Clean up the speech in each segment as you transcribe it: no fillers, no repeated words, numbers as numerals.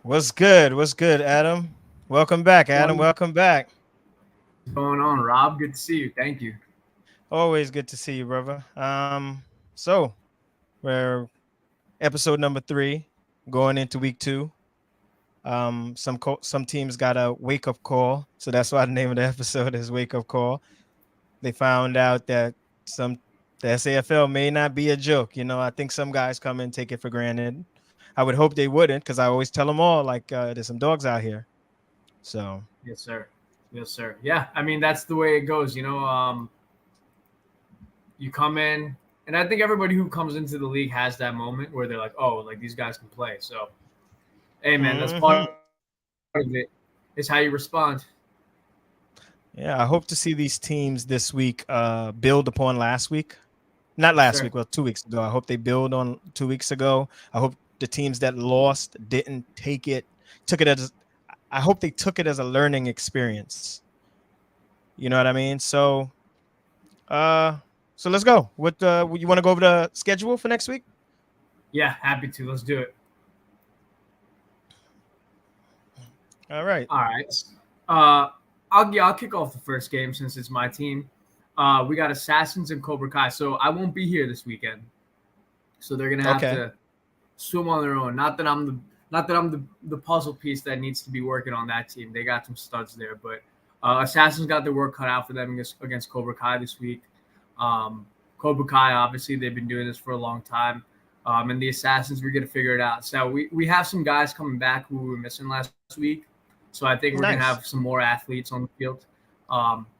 What's good? What's good, Adam? Welcome back, Adam. What's Welcome back. going on, Rob? Good to see you. Thank you. Always good to see you, brother. So we're episode number 3, going into week 2. Some teams got a wake up call, so that's why the name of the episode is Wake Up Call. They found out that some the SAFL may not be a joke. I think some guys come and take it for granted. I would hope they wouldn't, because I always tell them all like there's some dogs out here. So Yes, sir. Yes, sir. Yeah, I mean that's the way it goes. You come in, and I think everybody who comes into the league has that moment where they're like, "Oh, like these guys can play." So, hey, man, that's part mhm. of it. It's how you respond. Yeah, I hope to see these teams this week build upon last week. Not Yes, last sir. week, well, 2 weeks ago. I hope they build on 2 weeks ago. I hope the teams that lost didn't took it as, I hope they took it as a learning experience. You know what I mean? Uh, so let's go. You want to go over the schedule for next week? Yeah, happy to. Let's do it. All right. All right. I'll kick off the first game since it's my team. We got Assassins and Cobra Kai, so I won't be here this weekend. So they're gonna have Okay. to swim on their own. Not that I'm the puzzle piece that needs to be working on that team. They got some studs there, but Assassins got their work cut out for them against Cobra Kai this week. Um, Cobra Kai, obviously, they've been doing this for a long time. And the Assassins, we're gonna figure it out. So we have some guys coming back who we were missing last week. So I think we're gonna have Nice. some more athletes on the field.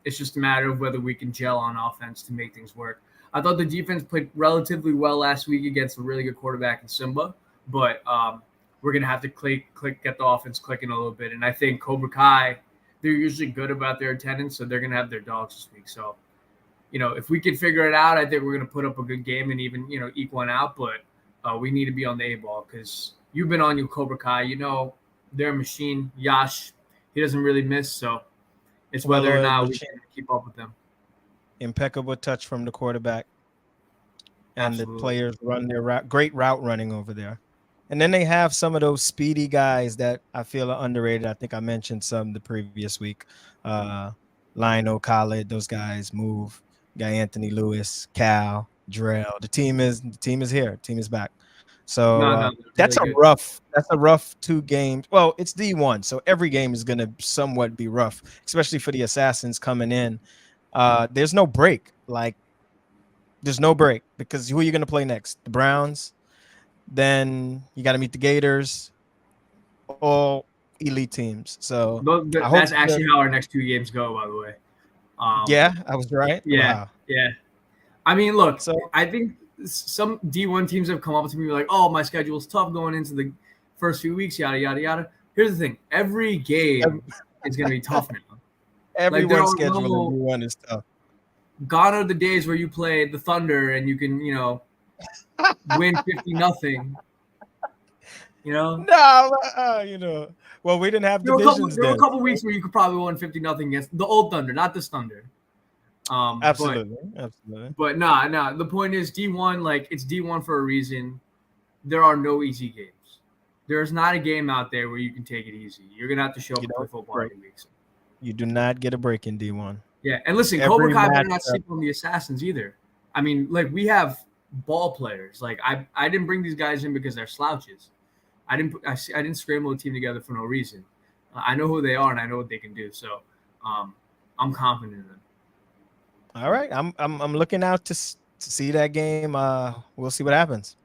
It's just a matter of whether we can gel on offense to make things work. I thought the defense played relatively well last week against a really good quarterback in Simba, but we're gonna have to get the offense clicking a little bit. And I think Cobra Kai, they're usually good about their attendance, so they're gonna have their dogs this week. So if we can figure it out, I think we're gonna put up a good game and even eke one out. But we need to be on the A ball because you've been on your Cobra Kai. They're a machine. Yash, he doesn't really miss, so it's Well whether or oiled not we machine. can keep up with them. Impeccable touch from the quarterback, and the Absolutely. players run their route. Great route running over there. And then they have some of those speedy guys that I feel are underrated. I think I mentioned some the previous week. Uh, Lionel Khaled, those guys move. Guy Anthony Lewis, Cal, Drell. The team is here. Team is back. So No, no, they're that's really a good. rough 2 games. Well, it's D1, so every game is gonna somewhat be rough, especially for the Assassins coming in. There's no break. Like there's no break because who are you gonna play next? The Browns. Then you got to meet the Gators, all elite teams. So I hope. That's actually how our next two games go, by the way. Um, Yeah, I was right. yeah, Wow. yeah. I mean, look, So I think some D1 teams have come up to me like, "Oh, my schedule's tough going into the first few weeks, yada yada yada." Here's the thing: every ev- game is going to be tough now. Like there everyone's are schedule in no D1 is tough. gone are the days where you play the Thunder and you can win 50-0. You know, No, well, we didn't have there were a couple divisions there were a then. couple So. weeks where you could probably win 50-0 against the old Thunder, not this Thunder. But Absolutely, absolutely. nah. The point is D1, like it's D1 for a reason. There are no easy games. There's not a game out there where you can take it easy. You're gonna have to show up You and play don't football break. every week. So, You do not get a break in D1. yeah, and listen, Cobra Every Kai better not matchup. sleep on the Assassins either. I mean, like we have ball players. Like I didn't bring these guys in because they're slouches. I didn't scramble a team together for no reason. I know who they are and I know what they can do. So um, I'm confident in them. All right, I'm looking out to see that game. We'll see what happens.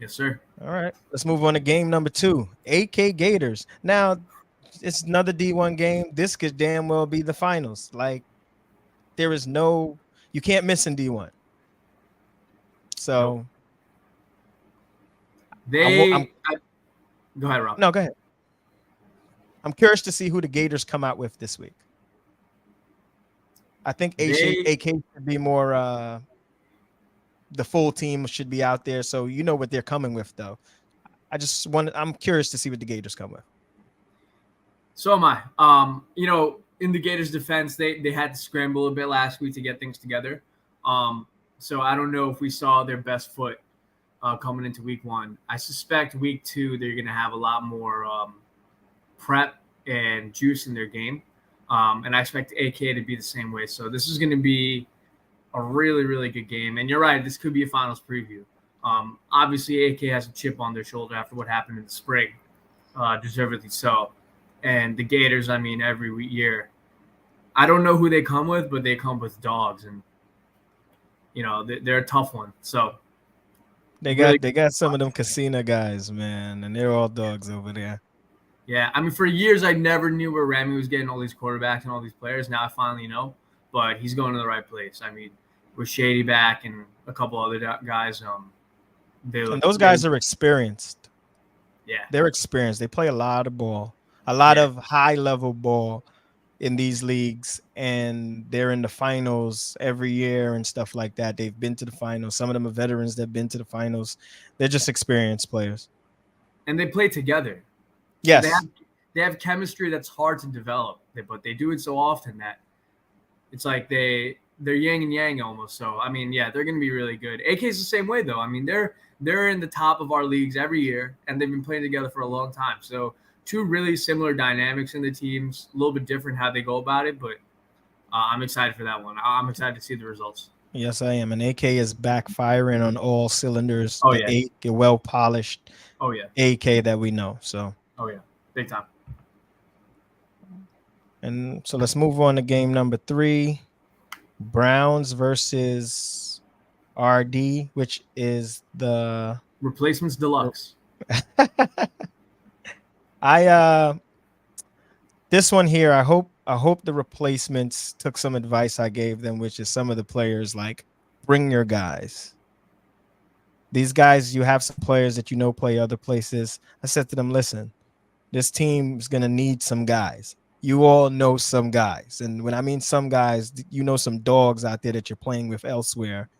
Yes, sir. All right, let's move on to game number 2. AK Gators. Now, it's another D1 game. This could damn well be the finals. Like there is no, you can't miss in D1. Nope. So I'm They I, Go ahead, Rob. no, go ahead. I'm curious to see who the Gators come out with this week. I think They AK should be more. The full team should be out there, so you know what they're coming with, though. I'm curious to see what the Gators come with. So am I. In the Gators' defense, they had to scramble a bit last week to get things together. So I don't know if we saw their best foot coming into week one. I suspect week two they're going to have a lot more. prep and juice in their game. And I expect AK to be the same way. So this is going to be a really, really good game. And you're right, this could be a finals preview. Obviously, AK has a chip on their shoulder after what happened in the spring, deservedly so. And the Gators, I mean, every year, I don't know who they come with, but they come with dogs, and they're a tough one. So They really, got some of them casino guys, man, and they're all dogs over there. yeah. I mean, for years I never knew where Remy was getting all these quarterbacks and all these players. Now I finally know, but he's going to the right place. I mean, with Shady back and a couple other guys, And those guys are experienced. Yeah, They're experienced. They play a lot of ball, a lot of high level ball in these leagues, and they're in the finals every year and stuff like that. They've been to the finals. Some of them are veterans that've been to the finals. They're just experienced players. and they play together. Yes. So they have chemistry that's hard to develop, but they do it so often that it's like they're yin and yang almost. So I mean, yeah, they're going to be really good. AK's the same way though. I mean, they're in the top of our leagues every year, and they've been playing together for a long time. So two really similar dynamics in the teams, a little bit different how they go about it, but I'm excited for that one. I'm excited to see the results. Yes, I am. And AK is backfiring on all cylinders. Oh yeah. The well polished. Oh yeah. AK that we know. So. Oh yeah. Big time. And so let's move on to game number 3. Browns versus RD, which is the Replacements Deluxe. This one here, I hope the replacements took some advice I gave them, which is some of the players, like, bring your guys. These guys, you have some players that play other places. I said to them, listen, this team is going to need some guys. You all know some guys. And when I mean some guys, some dogs out there that you're playing with elsewhere.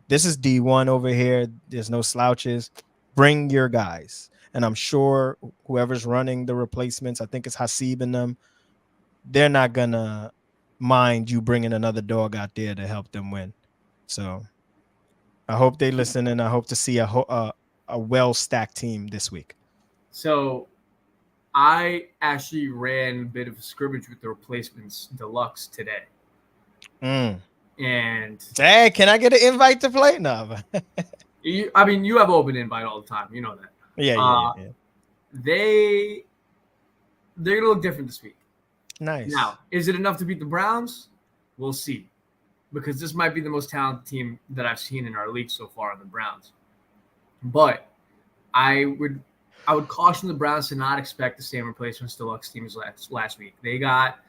This is D1 over here. There's no slouches. Bring your guys. And I'm sure whoever's running the replacements, I think it's Hasib and them, they're not going to mind you bringing another dog out there to help them win. So I hope they listen, and I hope to see a well-stacked team this week. So I actually ran a bit of a scrimmage with the Replacements Deluxe today. And hey, can I get an invite to play? No. you have open invite all the time. You know that. Yeah. They're gonna look different this week. Nice. Now, is it enough to beat the Browns? We'll see, because this might be the most talented team that I've seen in our league so far in the Browns. But I would caution the Browns to not expect the same Replacements Deluxe team as last week. They got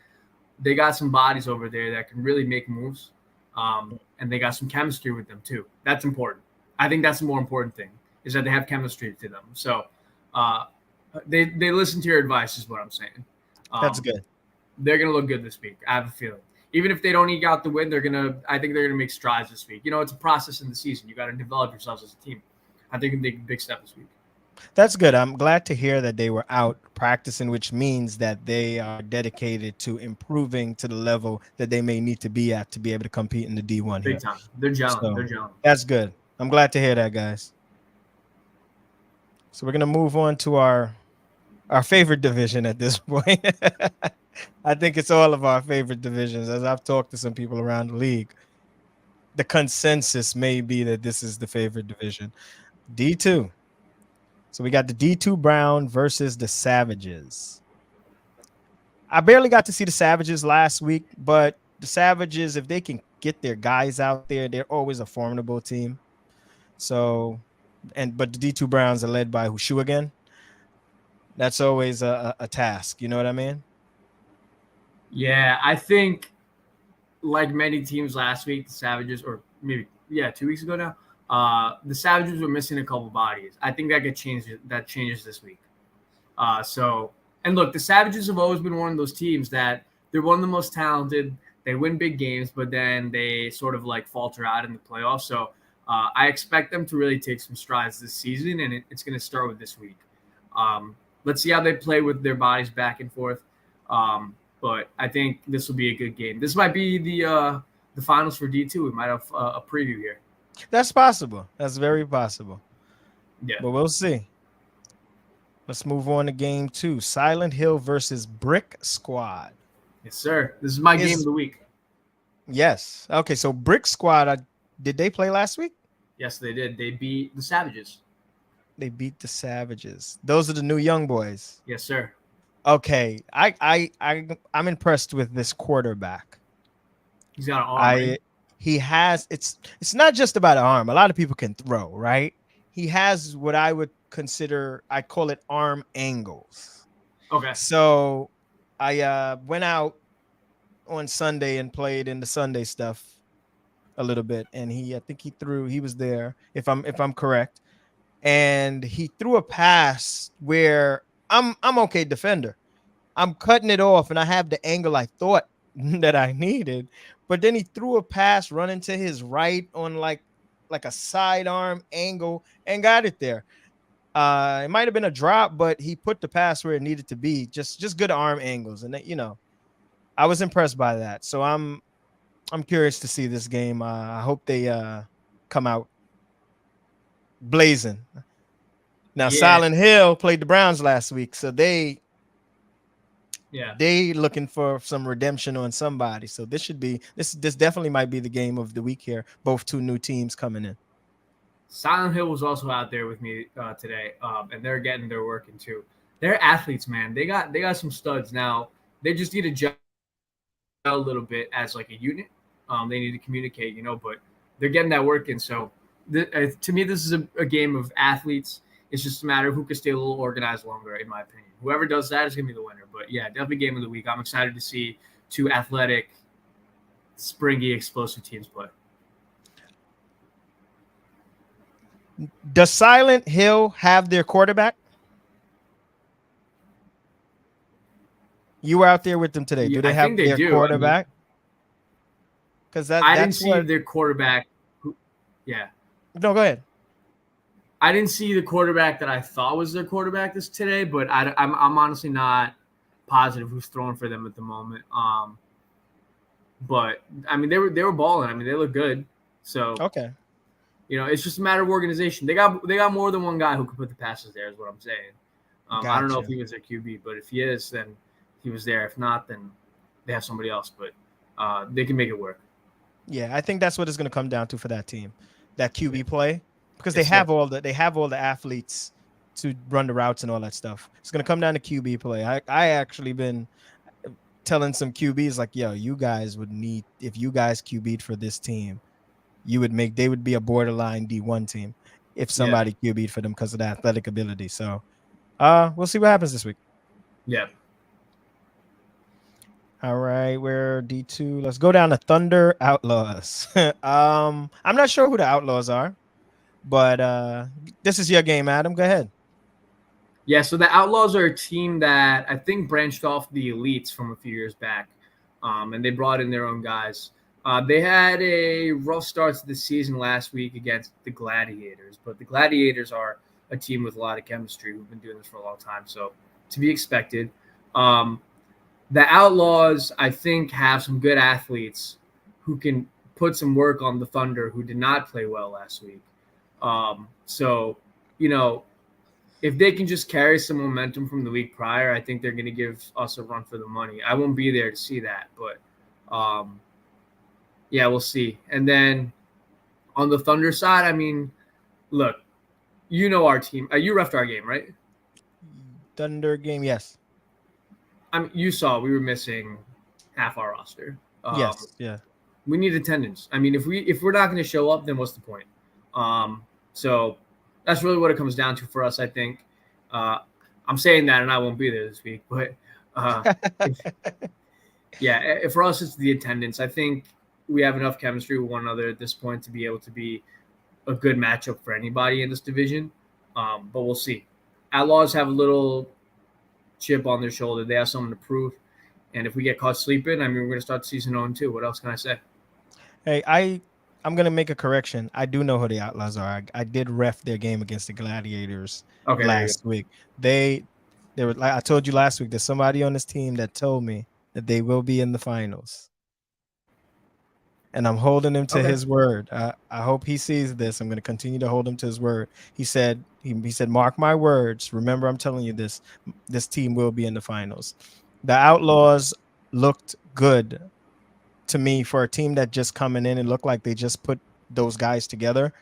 some bodies over there that can really make moves, and they got some chemistry with them too. That's important. I think that's the more important thing, is that they have chemistry to them. So they listen to your advice is what I'm saying. That's good. They're going to look good this week. I have a feeling. Even if they don't eke out the win, I think they're going to make strides this week. It's a process in the season. You got to develop yourselves as a team. I think they can take a big step this week. That's good. I'm glad to hear that they were out practicing, which means that they are dedicated to improving to the level that they may need to be at to be able to compete in the D1 Big time. They're gelling. So, they're gelling. That's good. I'm glad to hear that, guys. So we're going to move on to our favorite division at this point. I think it's all of our favorite divisions. As I've talked to some people around the league, the consensus may be that this is the favorite division. D2. So we got the D2 Brown versus the Savages. I barely got to see the Savages last week, but the Savages, if they can get their guys out there, they're always a formidable team. So, but the D2 Browns are led by Hushu again. That's always a task. You know what I mean? Yeah, I think like many teams last week, the Savages, or maybe 2 weeks ago now, the Savages were missing a couple bodies. I think that changes this week. And look, the Savages have always been one of those teams that they're one of the most talented. They win big games, but then they sort of like falter out in the playoffs. So I expect them to really take some strides this season, and it's going to start with this week. Let's see how they play with their bodies back and forth. But I think this will be a good game. This might be the finals for D2. We might have a preview here. That's possible. That's very possible. Yeah. But we'll see. Let's move on to game 2. Silent Hill versus Brick Squad. Yes, sir. This is my game of Is the week. Yes. Okay, so Brick Squad, did they play last week? Yes, they did. They beat the Savages. They beat the Savages. Those are the new young boys. Yes, sir. Okay, I'm impressed with this quarterback. He's got an arm, right? I He has, it's not just about an arm. A lot of people can throw, right? He has what I would consider, I call it arm angles. Okay. So I went out on Sunday and played in the Sunday stuff a little bit, and I think he was there, if I'm correct, and he threw a pass where I'm okay defender. I'm cutting it off and I have the angle I thought that I needed, but then he threw a pass running to his right on like a sidearm angle and got it there. It might have been a drop, but he put the pass where it needed to be. Just good arm angles, and I was impressed by that. So I'm curious to see this game. I hope they come out blazing. Now, Yeah. Silent Hill played the Browns last week, so Yeah. they looking for some redemption on somebody. So this definitely might be the game of the week here. Both two new teams coming in. Silent Hill was also out there with me today, and they're getting their work in too. They're athletes, man. They got some studs now. They just need to gel a little bit as like a unit. They need to communicate, but they're getting that work in. So to me, this is a game of athletes. It's just a matter of who can stay a little organized longer, in my opinion. Whoever does that is going to be the winner. But yeah, definitely game of the week. I'm excited to see two athletic, springy, explosive teams play. Does Silent Hill have their quarterback? You were out there with them today. Yeah, Do they I have think they their do. quarterback? Because I didn't that's see what. their quarterback. Yeah. No, go ahead. I didn't see the quarterback that I thought was their quarterback today, but I'm honestly not positive who's throwing for them at the moment. But I mean, they were balling. I mean, they look good. So Okay. it's just a matter of organization. They got more than one guy who could put the passes there. Is what I'm saying. I don't know if Gotcha. he was their QB, but if he is, then he was there. If not, then they have somebody else. But they can make it work. Yeah, I think that's what it's going to come down to for that team, that QB play, because Yes, sir. they have all the athletes to run the routes and all that stuff. It's going to come down to QB play. I actually been telling some QBs like, yo, you guys would need, if you guys QB'd for this team, they would be a borderline D1 team if Yeah. somebody QB'd for them because of the athletic ability. So we'll see what happens this week. Yeah. All right, we're D2. Let's go down to Thunder Outlaws. I'm not sure who the Outlaws are, but this is your game, Adam. Go ahead. Yeah, so the Outlaws are a team that I think branched off the Elites from a few years back, and they brought in their own guys. They had a rough start to the season last week against the Gladiators, but the Gladiators are a team with a lot of chemistry. We've been doing this for a long time, so to be expected. The Outlaws, I think, have some good athletes who can put some work on the Thunder, who did not play well last week. So, if they can just carry some momentum from the week prior, I think they're going to give us a run for the money. I won't be there to see that, but yeah, we'll see. And then on the Thunder side, I mean, look, our team. You refed our game, right? Thunder game, yes. I mean, you saw we were missing half our roster. Yes, yeah. We need attendance. I mean, if we're not going to show up, then what's the point? So that's really what it comes down to for us, I think. I'm saying that, and I won't be there this week, but for us, it's the attendance. I think we have enough chemistry with one another at this point to be able to be a good matchup for anybody in this division. But we'll see. Outlaws have a little chip on their shoulder. They have something to prove. And if we get caught sleeping, I mean, we're going to start the season 0-2. What else can I say? Hey, I'm going to make a correction. I do know who the Outlaws are. I did ref their game against the Gladiators last week. They were, like I told you last week, there's somebody on this team that told me that they will be in the finals. and I'm holding him to Okay. his word. I hope he sees this. I'm going to continue to hold him to his word. He said, mark my words. Remember, I'm telling you this. This team will be in the finals. The Outlaws looked good to me for a team that just coming in and looked like they just put those guys together.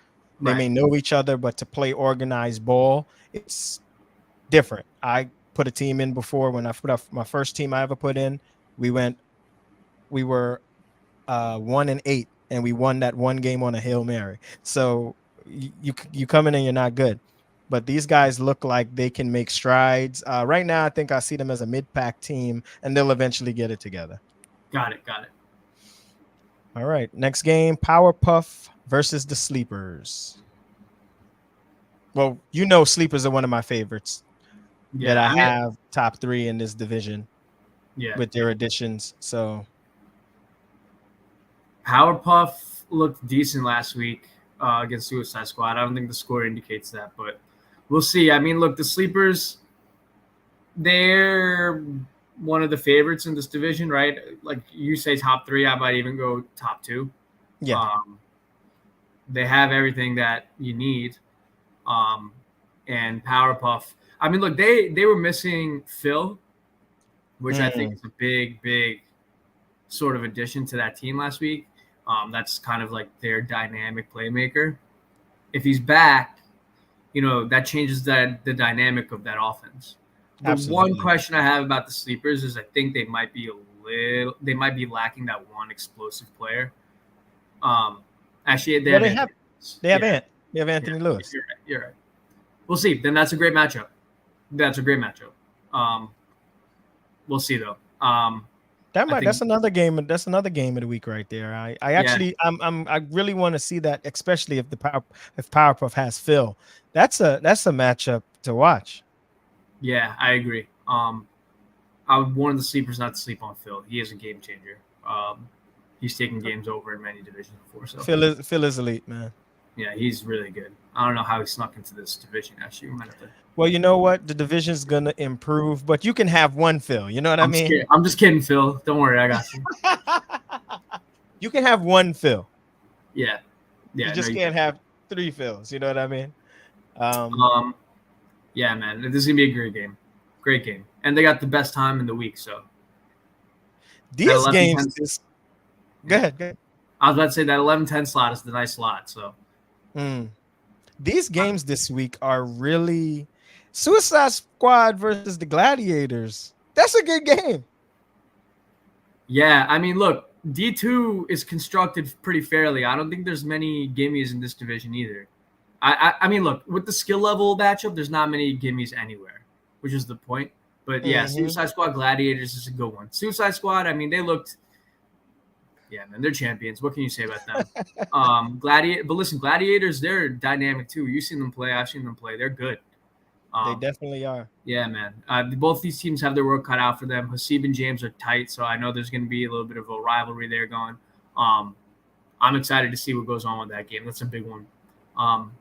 They Right. may know each other, but to play organized ball, it's different. I put a team in before when I put up my first team I ever put in. We went, we were 1-8, and we won that one game on a Hail Mary. So you come in and you're not good. But these guys look like they can make strides. Right now, I think I see them as a mid-pack team, and they'll eventually get it together. Got it. Got it. All right, next game: Powerpuff versus the Sleepers. Well, Sleepers are one of my favorites that Yeah. I I mean, have top 3 in this division yeah. with their additions. So Powerpuff looked decent last week against Suicide Squad. I don't think the score indicates that, but we'll see. I mean, look, the Sleepers, they're one of the favorites in this division, right? Like you say, top 3. I might even go top 2. yeah. Um, they have everything that you need. Um, and Powerpuff. I mean, look, they were missing Phil, which I think Mm, is a big sort of addition to that team last week. That's kind of like their dynamic playmaker. If he's back, that changes the dynamic of that offense. The one absolutely. question I have about the Sleepers is I think they might be lacking that one explosive player. Um, actually, they Well, have Anthony. they have Yeah, Ant. They have yeah, Anthony Lewis. you're right. You're right. We'll see. Then that's a great matchup. That's a great matchup. Um, we'll see though. I think That's another game. That's another game of the week right there. I yeah, actually I really want to see that, especially if Powerpuff has Phil. That's a matchup to watch. yeah, I agree. I would warn the sleepers not to sleep on Phil. He is a game changer. He's taken games over in many divisions before, so Phil is elite, man. yeah, he's really good. I don't know how he snuck into this division. Actually, we might have to. Well, you know what? The division's gonna improve, but you can have one Phil. You know what I I'm just mean? kidding. I'm just kidding, Phil. Don't worry, I got you. You can have one Phil. Yeah, You yeah, no, just you can't can. have 3 Phils. You know what I mean? Um, Um, yeah, man, this is gonna be a great game, and they got the best time in the week. So that these 11 games, 10. this go Yeah, ahead. Go ahead. I was about to say that 11-10 slot is the nice slot. So Mm. These games this week are really Suicide Squad versus the Gladiators. That's a good game. yeah, I mean, look, D2 is constructed pretty fairly. I don't think there's many gimmies in this division either. I mean, look, with the skill level matchup, there's not many gimmies anywhere, which is the point. But yeah, Hmm. Suicide Squad Gladiators is a good one. Suicide Squad, I mean, they looked, yeah, man, they're champions. What can you say about them? But listen, Gladiators, they're dynamic too. You've seen them play. I've seen them play. They're good. They Um, definitely are. yeah, man. Both these teams have their work cut out for them. Hasib and James are tight, so I know there's going to be a little bit of a rivalry there going. Um, I'm excited to see what goes on with that game. That's a big one. Um,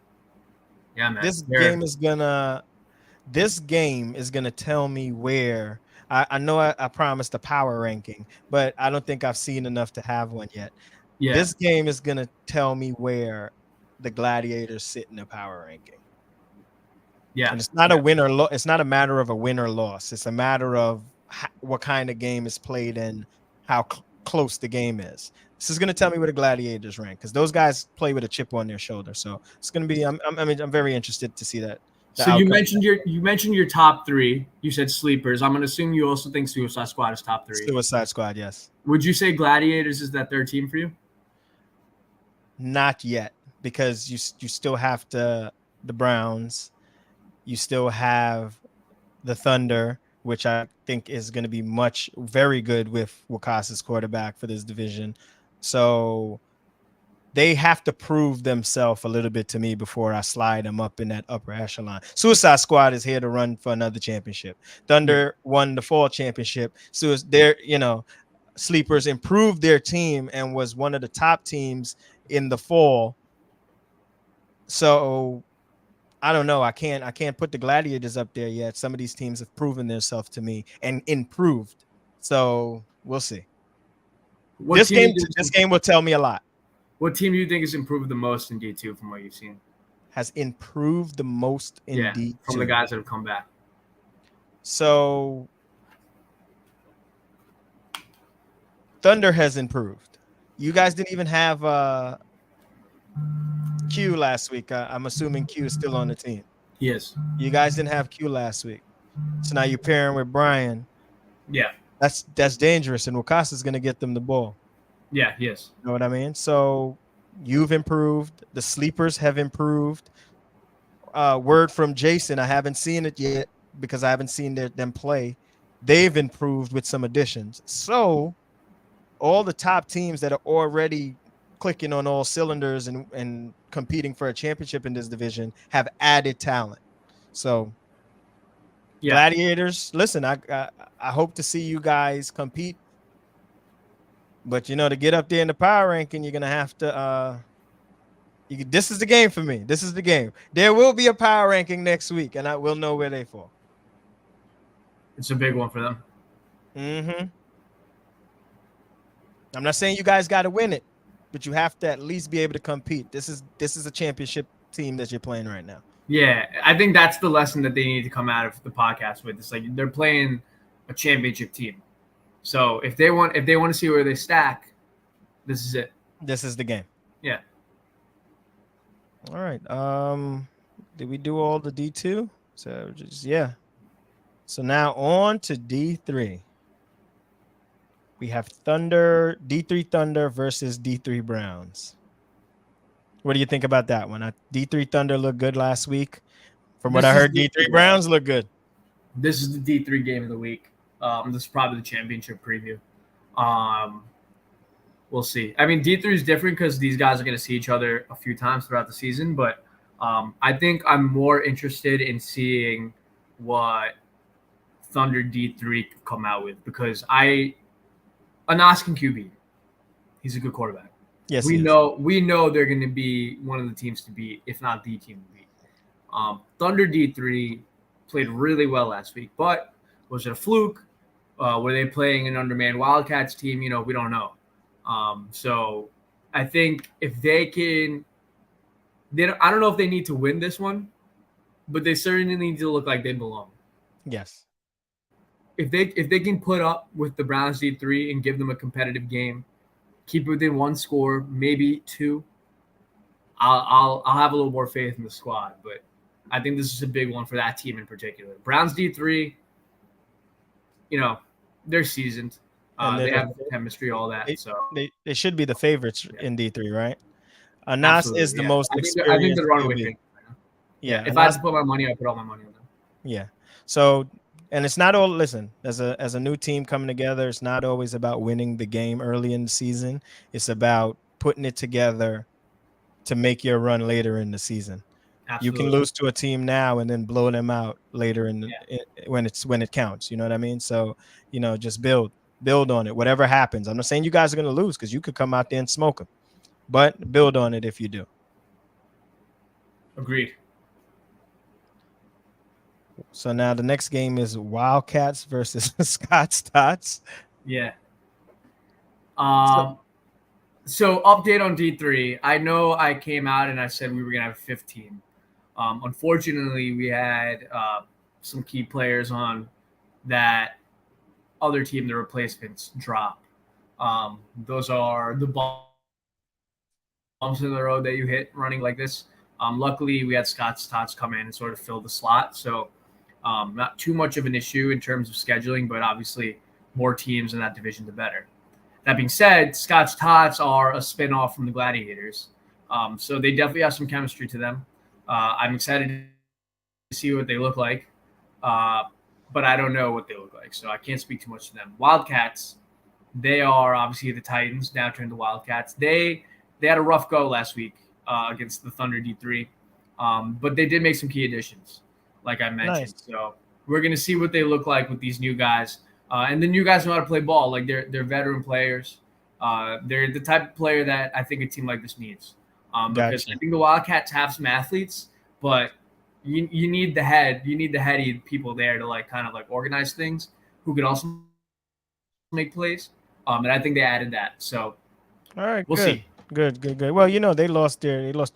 yeah, man. This game is gonna this game is gonna tell me where I know I promised a power ranking, but I don't think I've seen enough to have one yet. Yeah, This game is gonna tell me where the Gladiators sit in the power ranking. yeah, And it's not a yeah, win or it's not a matter of a win or loss. It's a matter of what kind of game is played and how close the game is. This is going to tell me where the Gladiators rank because those guys play with a chip on their shoulder. So it's going to be. I mean, I'm very interested to see that the So you outcome. mentioned your top three. You said sleepers. I'm gonna assume you also think Suicide Squad is top three. Suicide Squad, yes, Would you say Gladiators is that third team for you? not yet because you still have the Browns, you still have the Thunder, which I think is going to be very good with Wakasa's quarterback for this division. So they have to prove themselves a little bit to me before I slide them up in that upper echelon. Suicide Squad is here to run for another championship. Yeah, Thunder won the fall championship. So they're, Sleepers improved their team and was one of the top teams in the fall. So I don't know. I can't put the Gladiators up there yet. Some of these teams have proven themselves to me and improved. So we'll see. What team do you think This game will tell me a lot. what team do you think has improved the most in D2 from what you've seen? Has improved the most in Yeah, D2. from the guys that have come back. So Thunder has improved. You guys didn't even have Q last week. I'm assuming Q is still on the team. Yes. You guys didn't have Q last week. So now you're pairing with Brian. Yeah. That's dangerous. And Wakasa's going to get them the ball. Yeah, yes. You know what I mean? So you've improved. The sleepers have improved. Word from Jason. I haven't seen it yet because I haven't seen them play. They've improved with some additions. So all the top teams that are already clicking on all cylinders and competing for a championship in this division have added talent. So Yeah. Gladiators, listen, I hope to see you guys compete. But to get up there in the power ranking, you're gonna have to this is the game for me. This is the game. There will be a power ranking next week, and I will know where they fall. It's a big one for them. Mm-hmm. I'm not saying you guys got to win it, but you have to at least be able to compete. This is a championship team that you're playing right now. Yeah, I think that's the lesson that they need to come out of the podcast with. It's like they're playing a championship team. So if they want to see where they stack, this is it. This is the game. Yeah. All right. Did we do all the D2? So yeah. So now on to D3. We have D3 Thunder versus D3 Browns. What do you think about that one? D3 Thunder looked good last week. From what I heard, D3 Browns look good. This is the D3 game of the week. This is probably the championship preview. We'll see. I mean, D3 is different because these guys are going to see each other a few times throughout the season, but I think I'm more interested in seeing what Thunder D3 could come out with because Anas can QB. He's a good quarterback. Yes, we know they're going to be one of the teams to beat, if not the team to beat. Thunder D3 played really well last week, but was it a fluke? Were they playing an undermanned Wildcats team? We don't know. So I think if they can, I don't know if they need to win this one, but they certainly need to look like they belong. Yes. If they can put up with the Browns D3 and give them a competitive game, keep it within one score, maybe two, I'll have a little more faith in the squad. But I think this is a big one for that team in particular. Browns D3, they're seasoned. They have chemistry, all that. They should be the favorites in D3, right? Anas is the most experienced. I think they're runaway pick. Yeah. If I had to put my money, I'd put all my money on them. Yeah. So, and it's not all. Listen, as a new team coming together, it's not always about winning the game early in the season. It's about putting it together to make your run later in the season. Absolutely. You can lose to a team now and then blow them out later when it counts. You know what I mean? So, just build on it. Whatever happens, I'm not saying you guys are going to lose because you could come out there and smoke them, but build on it if you do. Agreed. So now the next game is Wildcats versus Scott's Tots. Yeah. So update on D3. I know I came out and I said we were going to have 15. Unfortunately, we had some key players on that other team, the replacements, drop. Those are the bumps in the road that you hit running like this. Luckily, we had Scott's Tots come in and sort of fill the slot. So not too much of an issue in terms of scheduling, but obviously more teams in that division, the better. That being said, Scott's Tots are a spinoff from the Gladiators. So they definitely have some chemistry to them. I'm excited to see what they look like, but I don't know what they look like, so I can't speak too much to them. Wildcats, they are obviously the Titans, now turned to Wildcats. They had a rough go last week against the Thunder D3, but they did make some key additions, like I mentioned. Nice. So we're going to see what they look like with these new guys. And the new guys know how to play ball. Like they're veteran players. They're the type of player that I think a team like this needs. Because I think the Wildcats have some athletes, but you need the heady people there to kind of organize things who could also make plays. And I think they added that. So All right, we'll good. see. Good. Well, they lost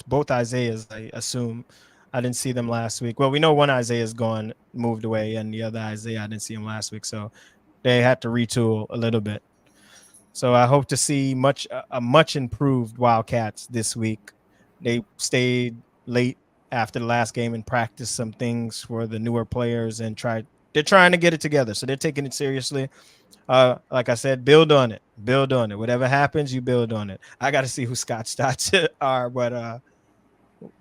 both Isaiahs, I assume. I didn't see them last week. Well, we know one Isaiah's gone, moved away, and the other Isaiah, I didn't see him last week. So they had to retool a little bit. So I hope to see a much improved Wildcats this week. They stayed late after the last game and practiced some things for the newer players and they're trying to get it together. So they're taking it seriously. Like I said, build on it. Whatever happens, you build on it. I got to see who Scott's stats are, but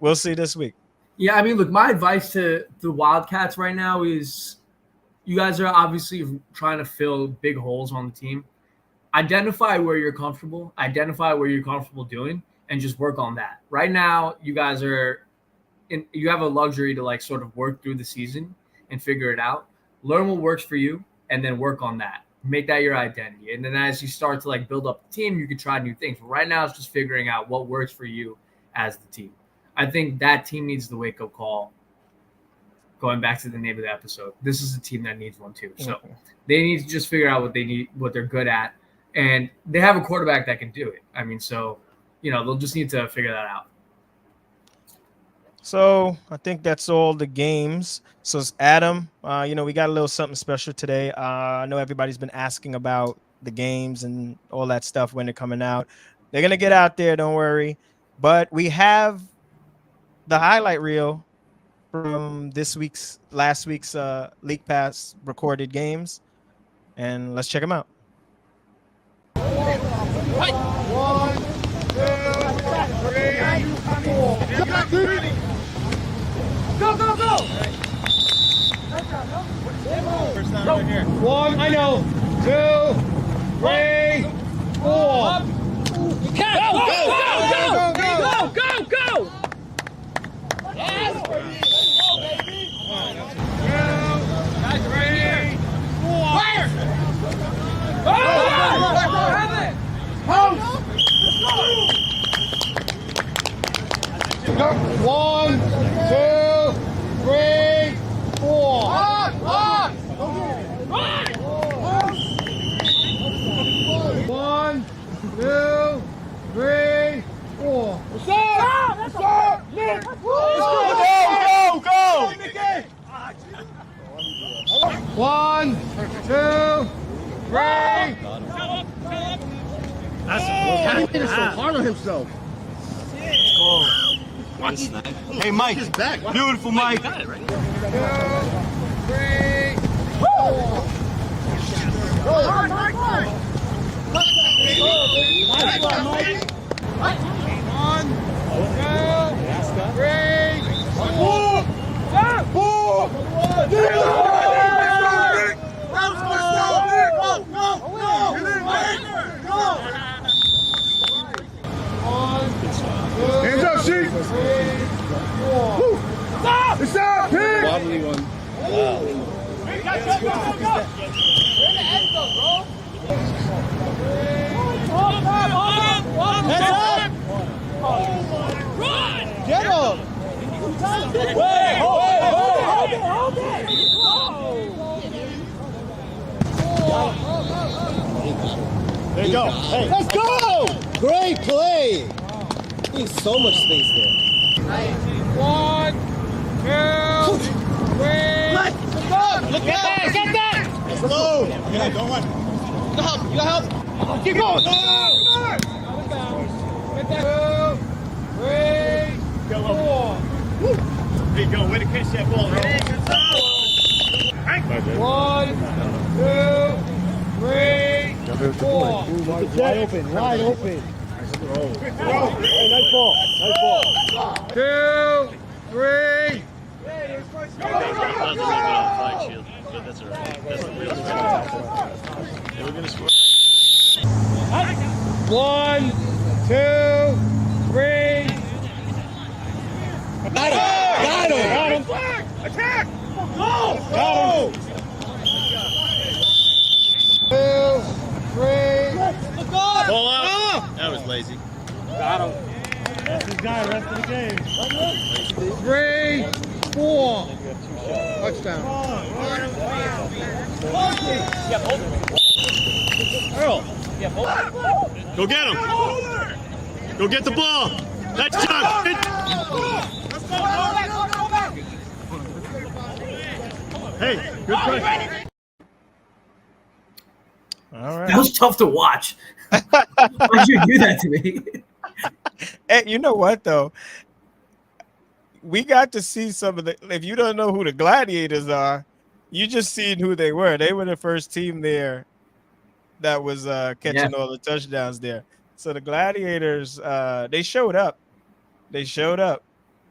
we'll see this week. Yeah, I mean, look, my advice to the Wildcats right now is you guys are obviously trying to fill big holes on the team. Identify where you're comfortable, doing, and just work on that. Right now, you guys you have a luxury to like sort of work through the season and figure it out. Learn what works for you and then work on that. Make that your identity. And then as you start to like build up the team, you can try new things. But right now, it's just figuring out what works for you as the team. I think that team needs the wake-up call. Going back to the name of the episode, this is a team that needs one too. So they need to just figure out what they need, what they're good at. And they have a quarterback that can do it. I mean, so, they'll just need to figure that out. So I think that's all the games. So Adam, we got a little something special today. I know everybody's been asking about the games and all that stuff when they're coming out. They're going to get out there, don't worry. But we have the highlight reel from last week's League Pass recorded games, and let's check them out. 1, 2, 3, 4. Go, go, go! First down right here. 1, I know. 2, 3, 4. You can't go! Yes! Guys, right here. 4. Fire! Go! 1, 2, 3, 4. Run! 1, 2, 3, 4. What's up? Let's go! Nick! Go! 1, 2, 3. He made it so hard on himself. Hey, Mike. Beautiful, Mike. 2, 3, 4. Hard, hard, hard. 1, 2, 3, 4. Hands up, Sheik! It's up, Pig! Wobbly one. Wow. Go! You're in the end zone, bro. Heads up! Run! Get him! Wait! Hold it! There you go. Hey, let's go! Great play! There's so much space there. 1, 2, 3. Let's go! Get that! Let's go! Yeah, don't run. You got help. Keep going. Come on. Get that. 2, 3, 4. There you go. Way to catch that ball. Ready? Good 1, 2, 3, 4. Wide open. Hey, nice ball. 2, 3. That's a real they were gonna score. 1, 2, 3. Got him! Attack! Go! 2, 3. Ball out. That was lazy. Got him. That's his guy, rest of the game. 3, 4. Touchdown. Earl. Go get him. Go get the ball. That's Chuck. Hey, good play. All right. That was tough to watch. Why'd you do that to me? Hey, you know what though? We got to see some of the. If you don't know who the Gladiators are, you just seen who they were. They were the first team there that was catching all the touchdowns there. So the Gladiators, they showed up. They showed up.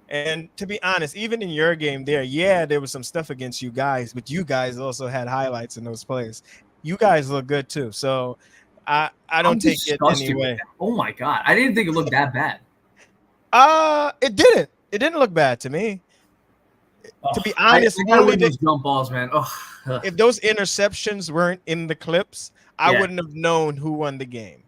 And to be honest, even in your game there, there was some stuff against you guys, but you guys also had highlights in those plays. You guys look good too. So I don't take it anyway. Oh my God. I didn't think it looked that bad. It didn't. It didn't look bad to me. To be honest, I gotta win those jump balls, man. If those interceptions weren't in the clips, I wouldn't have known who won the game.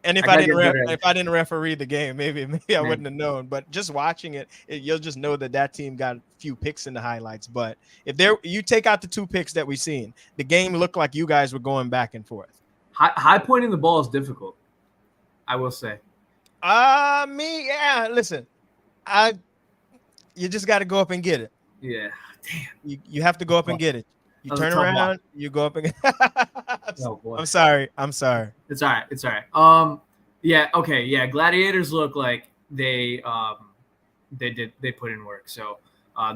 And if I didn't referee the game, maybe I wouldn't have known. But just watching it, you'll just know that team got a few picks in the highlights. But if you take out the 2 picks that we've seen, the game looked like you guys were going back and forth. High pointing the ball is difficult, I will say. Listen, you just got to go up and get it. Yeah, damn. You have to go up and get it. You turn around, you go up and oh boy. I'm sorry. It's all right. Okay. Gladiators look like they put in work. So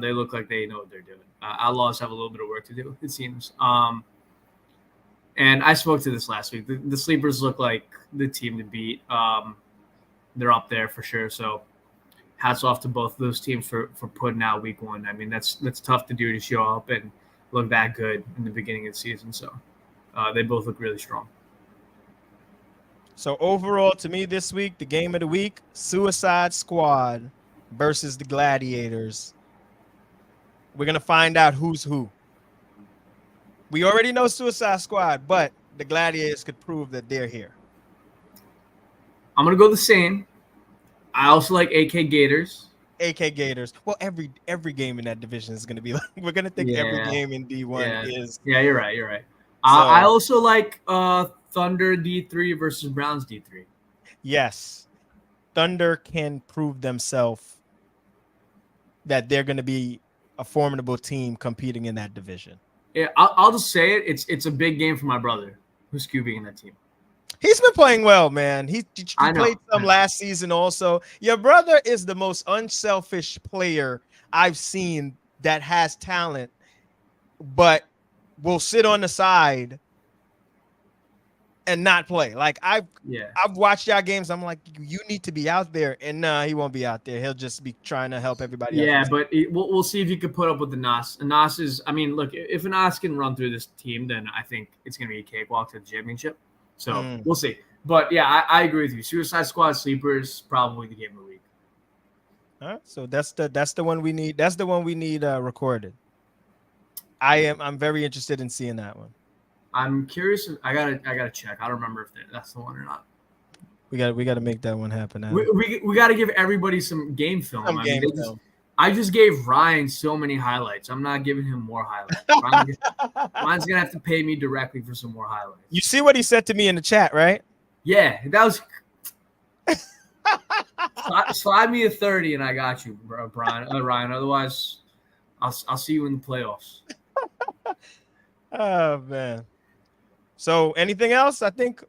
they look like they know what they're doing. Outlaws have a little bit of work to do, it seems. And I spoke to this last week. The Sleepers look like the team to beat. They're up there for sure. So hats off to both of those teams for putting out week 1. I mean, that's tough to do, to show up and look that good in the beginning of the season. So they both look really strong. So overall, to me this week, the game of the week, Suicide Squad versus the Gladiators. We're going to find out who's who. We already know Suicide Squad, but the Gladiators could prove that they're here. I'm going to go the same. I also like AK Gators. AK Gators. Well, every game in that division is going to be like, we're going to think every game in D1 is. Yeah, you're right. I also like Thunder D3 versus Browns D3. Yes. Thunder can prove themselves that they're going to be a formidable team competing in that division. Yeah, I'll just say it. It's a big game for my brother, who's QBing in that team. He's been playing well, man. He played some last season also. Your brother is the most unselfish player I've seen that has talent, but will sit on the side and not play. Like I've watched y'all games. I'm like, you need to be out there, and he won't be out there. He'll just be trying to help everybody else. Yeah, but we'll see if you can put up with the Nas. Nas is, I mean, look, if Nas can run through this team, then I think it's going to be a cakewalk to the championship. So we'll see. But yeah, I agree with you. Suicide Squad Sleepers, probably the game of the week. All right, so that's the one we need. That's the one we need recorded. I'm very interested in seeing that one. I'm curious. I gotta check. I don't remember if that's the one or not. We gotta make that one happen. We gotta give everybody some game film. I just gave Ryan so many highlights. I'm not giving him more highlights. Ryan's gonna have to pay me directly for some more highlights. You see what he said to me in the chat, right? Yeah, that was. Slide me a 30 and I got you, bro, Ryan. Otherwise, I'll see you in the playoffs. Oh man. So anything else? I think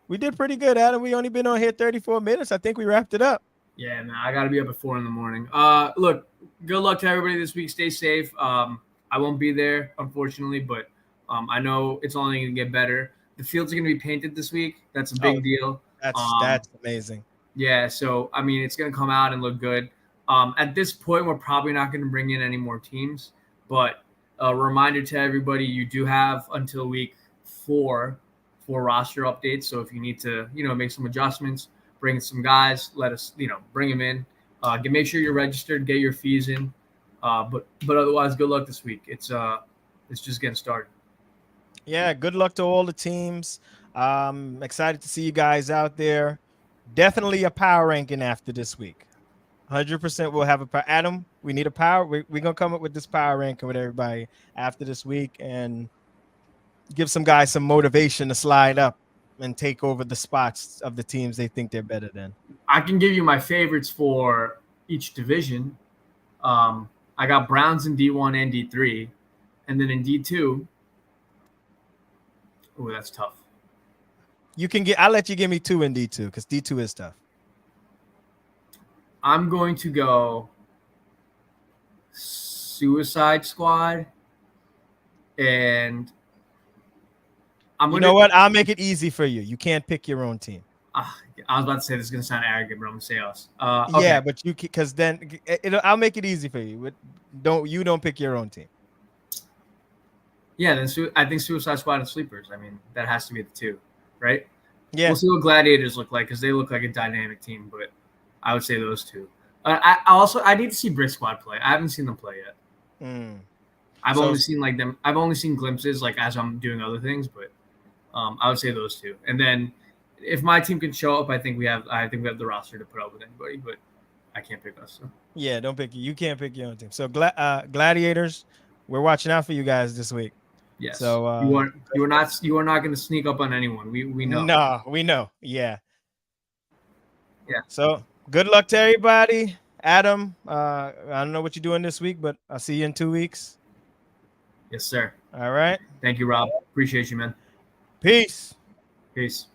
we did pretty good, Adam. We only been on here 34 minutes. I think we wrapped it up. Yeah, man. I gotta be up at 4 a.m. Look, good luck to everybody this week. Stay safe. I won't be there, unfortunately, but I know it's only gonna get better. The fields are gonna be painted this week. That's a big deal. That's amazing. Yeah, so I mean, it's gonna come out and look good. At this point, we're probably not gonna bring in any more teams, but a reminder to everybody: you do have until week 4 for roster updates. So if you need to, make some adjustments, bring in some guys, let us, bring them in. Make sure you're registered, get your fees in. But otherwise, good luck this week. It's just getting started. Yeah, good luck to all the teams. Excited to see you guys out there. Definitely a power ranking after this week. 100% we'll have a power. Adam, we need a power. We're going to come up with this power ranking with everybody after this week and give some guys some motivation to slide up and take over the spots of the teams they think they're better than. I can give you my favorites for each division. I got Browns in D1 and D3, and then in D2. Oh, that's tough. I'll let you give me 2 in D2 because D2 is tough. I'm going to go Suicide Squad, and you know what? I'll make it easy for you. You can't pick your own team. I was about to say this is going to sound arrogant, but I'm going to say us. Okay. Yeah, but you because then I'll make it easy for you. Don't pick your own team. Yeah, then I think Suicide Squad and Sleepers. I mean, that has to be the 2, right? Yeah. We'll see what Gladiators look like because they look like a dynamic team, but I would say those 2. I need to see Brick Squad play. I haven't seen them play yet. I've only seen glimpses like as I'm doing other things, but I would say those 2. And then if my team can show up, I think we have the roster to put up with anybody, but I can't pick us. So. Yeah, don't pick you. You can't pick your own team. So Gladiators, we're watching out for you guys this week. Yes. So you are not going to sneak up on anyone. We know. No, we know. Yeah. Yeah. So good luck to everybody. Adam, I don't know what you're doing this week, but I'll see you in 2 weeks. Yes, sir. All right. Thank you, Rob. Appreciate you, man. Peace. Peace.